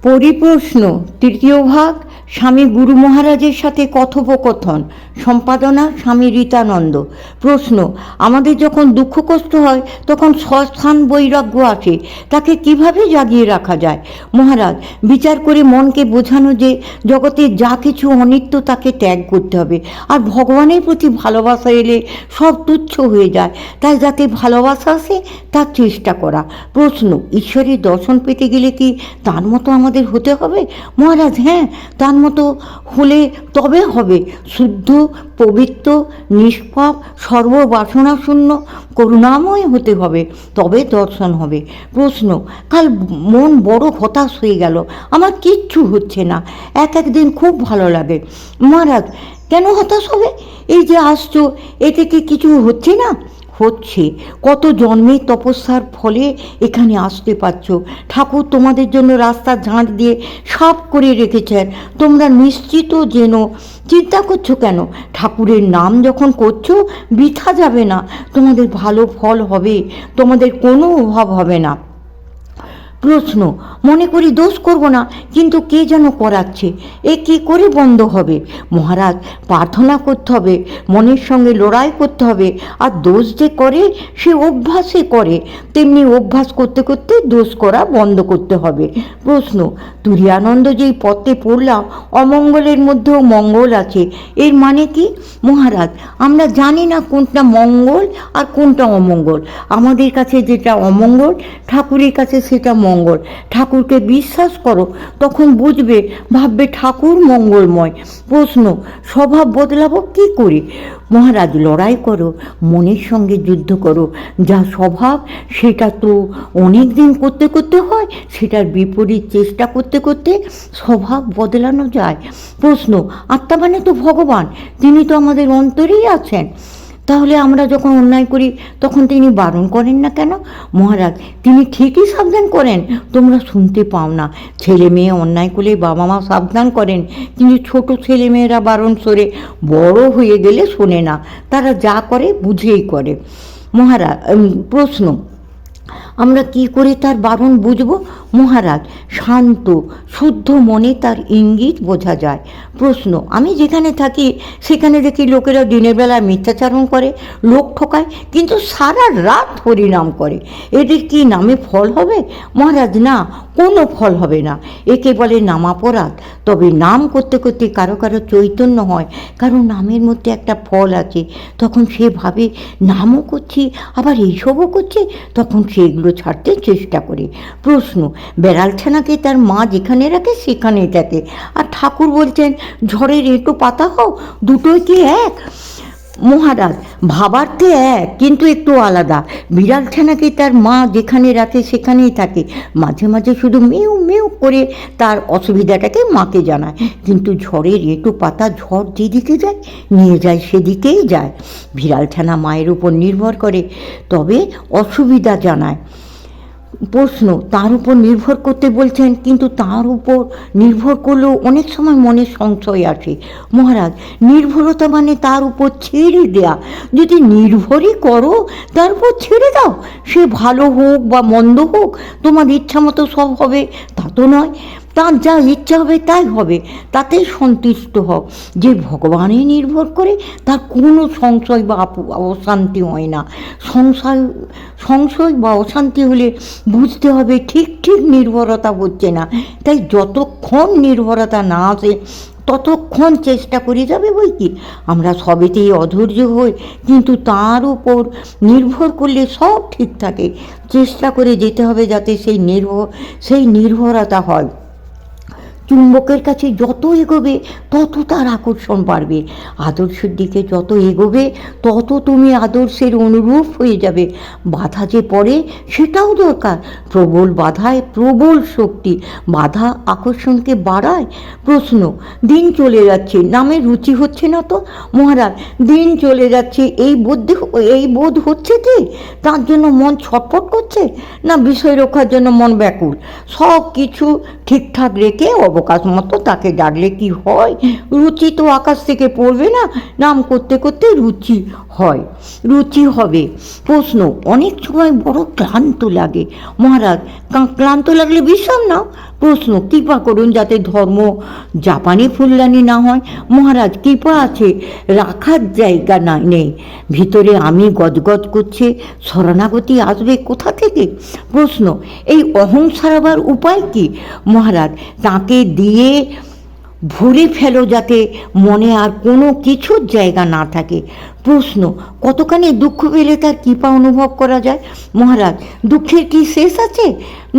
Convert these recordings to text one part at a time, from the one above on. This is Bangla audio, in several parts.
পরিপ্রশ্ন তৃতীয় ভাগ। স্বামী গুরু মহারাজের সাথে কথোপকথন। সম্পাদনা স্বামী রীতানন্দ। প্রশ্ন: আমাদের যখন দুঃখ কষ্ট হয় তখন স্বস্থান বৈরাগ্য আসে, তাকে কিভাবে জাগিয়ে রাখা যায়? মহারাজ, বিচার করে মনকে বোঝানো যে জগতের যা কিছু অনিত্য তাকে ত্যাগ করতে হবে, আর ভগবানের প্রতি ভালোবাসা এলে সব তুচ্ছ হয়ে যায়। তাই যাতে ভালোবাসা আসে তার চেষ্টা করা। প্রশ্ন: ঈশ্বরের দর্শন পেতে গেলে কি তার মতো আমাদের হতে হবে? মহারাজ, হ্যাঁ, তার মতো হলে তবে হবে। শুদ্ধ, পবিত্র, নিষ্পাপ, সর্ববাসনাশূন্য, করুণাময় হতে হবে, তবে দর্শন হবে। প্রশ্ন: কাল মন বড় হতাশ হয়ে গেল, আমার কিচ্ছু হচ্ছে না, একদিন খুব ভালো লাগে। মহারাজ, কেন হতাশ হবে? এই যে আসছো, এতে কি কিছু হচ্ছে না? হচ্ছে। কত জন্মের তপস্যার ফলে এখানে আসতে পারছো। ঠাকুর তোমাদের জন্য রাস্তা ঝাঁট দিয়ে সাফ করে রেখেছেন, তোমরা নিশ্চিত যেন। চিন্তা করছো কেন? ঠাকুরের নাম যখন করছো বৃথা যাবে না, তোমাদের ভালো ফল হবে, তোমাদের কোনো অভাব হবে না। প্রশ্ন: মনে করি দোষ করব না, কিন্তু কে যেন করাচ্ছে, এ কী করে বন্ধ হবে? মহারাজ, প্রার্থনা করতে হবে, মনের সঙ্গে লড়াই করতে হবে। আর দোষ যে করে সে অভ্যাসে করে, তেমনি অভ্যাস করতে করতে দোষ করা বন্ধ করতে হবে। প্রশ্ন: তুরীয়ানন্দ যেই পথে পড়লাম, অমঙ্গলের মধ্যেও মঙ্গল আছে, এর মানে কি? মহারাজ, আমরা জানি না কোনটা মঙ্গল আর কোনটা অমঙ্গল। আমাদের কাছে যেটা অমঙ্গল, ঠাকুরের কাছে সেটা মঙ্গল। ঠাকুরকে বিশ্বাস করো, তখন বুঝবে, ভাববে ঠাকুর মঙ্গলময়। প্রশ্ন: স্বভাব বদলাবো কি করে? মহারাজ, লড়াই করো, মনের সঙ্গে যুদ্ধ করো। যা স্বভাব সেটা তো অনেক দিন করতে করতে হয়, সেটার বিপরীত চেষ্টা করতে করতে স্বভাব বদলানো যায়। প্রশ্ন: আত্মা মানে তো ভগবান, তিনি তো আমাদের অন্তরেই আছেন, তাহলে আমরা যখন অন্যায় করি তখন তিনি বারণ করেন না কেন? মহারাজ, তিনি ঠিকই সাবধান করেন, তোমরা শুনতে পাও না। ছেলে মেয়ে অন্যায় করলে বাবা মা সাবধান করেন, কিন্তু ছোট ছেলে মেয়েরা বারণ সরে, বড় হয়ে গেলে শোনে না, তারা যা করে বুঝেই করে। মহারাজ, প্রশ্ন: আমরা কি করে তার বারণ বুঝব? মহারাজ, শান্ত শুদ্ধ মনে তার ইঙ্গিত বোঝা যায়। প্রশ্ন: আমি যেখানে থাকি সেখানে দেখি লোকেরা দিনের বেলা মিথ্যাচারণ করে, লোক ঠকায়, কিন্তু সারা রাত হরিনাম করে, এদের কি নামে ফল হবে? মহারাজ, না, কোনো ফল হবে না, একে বলে নামাপরাধ। তবে নাম করতে করতে কারো কারো চৈতন্য হয়, কারণ নামের মধ্যে একটা ফল আছে, তখন সে ভাবে নামও করছি আবার এইসবও করছে, তখন সেগুলো ছাড়তে চেষ্টা করে। প্রশ্ন: বেড়ালছানাকে তার মা যেখানে রাখে সেখানেই থাকে, আর ঠাকুর বলছেন ঝড়ের এঁটো পাতা হও, দুটোই কি এক? মহারাজ, ভাবার্থে এক, কিন্তু একটু আলাদা। বিড়ালছানাকে তার মা যেখানে রাখে সেখানেই থাকে, মাঝে মাঝে শুধু মেউ মেউ করে তার অসুবিধাটাকে মাকে জানায়, কিন্তু ঝড়ের এঁটো পাতা ঝড় যেদিকে যায় নিয়ে যায় সেদিকেই যায়। বিড়ালছানা মায়ের উপর নির্ভর করে, তবে অসুবিধা জানায়। প্রশ্ন: তার উপর নির্ভর করতে বলছেন, কিন্তু তার উপর নির্ভর করলেও অনেক সময় মনে সংশয় আসে। মহারাজ, নির্ভরতা মানে তার উপর ছেড়ে দেয়া। যদি নির্ভরই করো, তার উপর ছেড়ে দাও, সে ভালো হোক বা মন্দ হোক, তোমার ইচ্ছা মতো সব হবে তা তো নয়। তার যা ইচ্ছা হবে তাই হবে, তাতেই সন্তুষ্ট হও। যে ভগবানে নির্ভর করে তার কোনো সংশয় বা অশান্তি হয় না। সংশয় বা অশান্তি হলে বুঝতে হবে ঠিক ঠিক নির্ভরতা হচ্ছে না। তাই যতক্ষণ নির্ভরতা না আসে ততক্ষণ চেষ্টা করে যাবে বই কি। আমরা সবেতেই অধৈর্য হই, কিন্তু তার উপর নির্ভর করলে সব ঠিক থাকে। চেষ্টা করে যেতে হবে যাতে সেই নির্ভরতা হয়। চুম্বকের কাছে যত এগোবে তত তার আকর্ষণ বাড়বে, আদর্শের দিকে যত এগোবে তত তুমি আদর্শের অনুরূপ হয়ে যাবে। বাধা যে পড়ে সেটাও দরকার, প্রবল বাধায় প্রবল শক্তি, বাধা আকর্ষণকে বাড়ায়। প্রশ্ন: দিন চলে যাচ্ছে, নামে রুচি হচ্ছে না তো? মহারাজ, দিন চলে যাচ্ছে এই বোধ হচ্ছে কি? তার জন্য মন ছটফট করছে, না বিষয় রক্ষার জন্য মন ব্যাকুল? সব কিছু ঠিকঠাক রেখে অবকাশ মতো তাকে ডাকলে কি হয়? রুচি তো আকাশ থেকে পড়বে না, নাম করতে করতে রুচি হয়, রুচি হবে। প্রশ্ন: অনেক সময় বড় ক্লান্ত লাগে। মহারাজ, ক্লান্ত লাগলে বিশ্রাম নাও, প্রশ্ন, কৃপা করুন যাতে ধর্ম জাপানি ফুলদানি না হয়। মহারাজ, কৃপা আছে, রাখার জায়গা না নেই, ভিতরে আমি গদগদ করছে, শরণাগতি আসবে কোথা থেকে? প্রশ্ন, এই অহং সারাবার উপায় কি? মহারাজ, তাকে দিয়ে ভরে ফেলো যাতে মনে আর কোনো কিছুর জায়গা না থাকে। প্রশ্ন, কতখানি দুঃখ পেলে তার কৃপা অনুভব করা যায়? মহারাজ, দুঃখের কি শেষ আছে,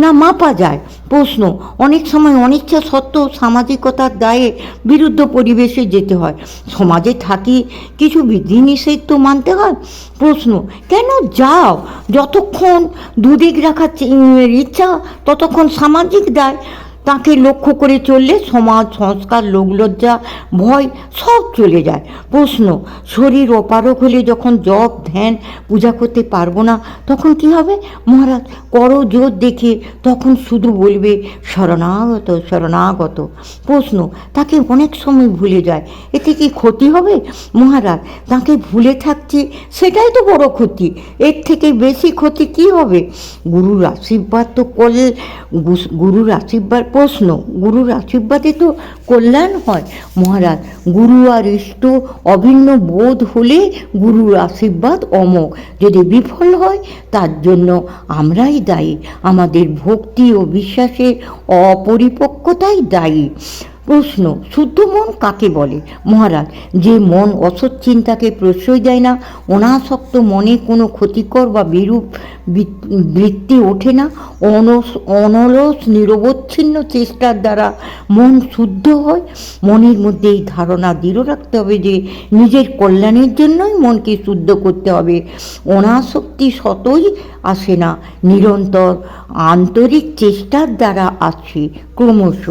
না মাপা যায়? প্রশ্ন, অনেক সময় অনিচ্ছা সত্ত্বেও সামাজিকতার দায়ে বিরুদ্ধ পরিবেশে যেতে হয়, সমাজে থাকি কিছু বিধিনিষেধ তো মানতে হয়। প্রশ্ন, কেন যাও? যতক্ষণ দুদিক রাখার ইচ্ছা ততক্ষণ সামাজিক দায়, তাকে লক্ষ্য করে চললে সমাজ, সংস্কার, লোকলজ্জা, ভয় সব চলে যায়। প্রশ্ন, শরীর অপারগ হলে যখন জপ ধ্যান পূজা করতে পারবো না তখন কি হবে? মহারাজ, করো জোর দেখে তখন শুধু বলবে শরণাগত শরণাগত। প্রশ্ন, তাকে অনেক সময় ভুলে যায়, এতে কি ক্ষতি হবে? মহারাজ, তাকে ভুলে থাকছি সেটাই তো বড় ক্ষতি, এর থেকে বেশি ক্ষতি কি হবে? গুরুর আশীর্বাদ তো গুরুর আশীর্বাদ। প্রশ্ন, গুরুর আশীর্বাদে তো কল্যাণ হয়। মহারাজ, গুরু আর ইষ্ট অভিন্ন বোধ হলে গুরুর আশীর্বাদ অমোঘ, যদি বিফল হয় তার জন্য আমরাই দায়ী, আমাদের ভক্তি ও বিশ্বাসের অপরিপক্কতাই দায়ী। প্রশ্ন, শুদ্ধ মন কাকে বলে? মহারাজ, যে মন অসৎ চিন্তাকে প্রশ্রয় দেয় না, অনাসক্ত মনে কোনো ক্ষতিকর বা বিরূপ বৃত্তি ওঠে না, অনলস নিরবচ্ছিন্ন চেষ্টার দ্বারা মন শুদ্ধ হয়। মনের মধ্যে এই ধারণা দৃঢ় রাখতে হবে যে নিজের কল্যাণের জন্যই মনকে শুদ্ধ করতে হবে। অনাসক্তি সতই আসে না, নিরন্তর আন্তরিক চেষ্টার দ্বারা আসে ক্রমশ।